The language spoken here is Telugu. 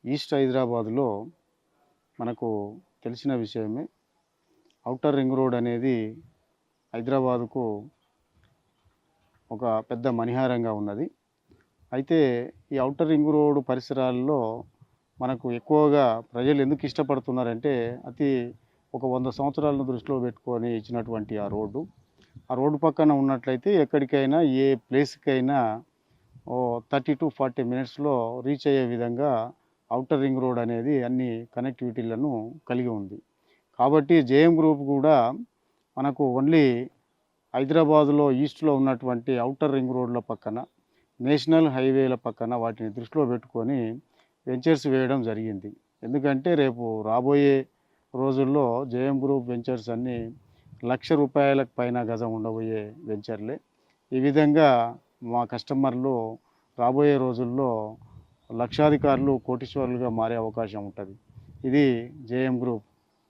ఈస్ట్ హైదరాబాద్లో మనకు తెలిసిన విషయమే. ఔటర్ రింగ్ రోడ్ అనేది హైదరాబాదుకు ఒక పెద్ద మణిహారంగా ఉన్నది. అయితే ఈ ఔటర్ రింగ్ రోడ్ పరిసరాల్లో మనకు ఎక్కువగా ప్రజలు ఎందుకు ఇష్టపడుతున్నారంటే, ఒక 100 సంవత్సరాలను దృష్టిలో పెట్టుకొని ఇచ్చినటువంటి ఆ రోడ్డు పక్కన ఉన్నట్లయితే ఎక్కడికైనా ఏ ప్లేస్‌కైనా 30-40 మినిట్స్‌లో రీచ్ అయ్యే విధంగా ఔటర్ రింగ్ రోడ్ అనేది అన్ని కనెక్టివిటీలను కలిగి ఉంది. కాబట్టి జేఎం గ్రూప్ కూడా మనకు ఓన్లీ హైదరాబాద్‌లో ఈస్ట్‌లో ఉన్నటువంటి ఔటర్ రింగ్ రోడ్ల పక్కన, నేషనల్ హైవేల పక్కన వాటిని దృష్టిలో పెట్టుకొని వెంచర్స్ వేయడం జరిగింది. ఎందుకంటే రేపు రాబోయే రోజుల్లో జేఎం గ్రూప్ వెంచర్స్ అన్నీ ₹1,00,000 పైన గజం ఉండబోయే వెంచర్‌లే. ఈ విధంగా మా కస్టమర్లు రాబోయే రోజుల్లో లక్షాధికారులు, కోటీశ్వరులుగా మారే అవకాశం ఉంటది. ఇది జేఎం గ్రూప్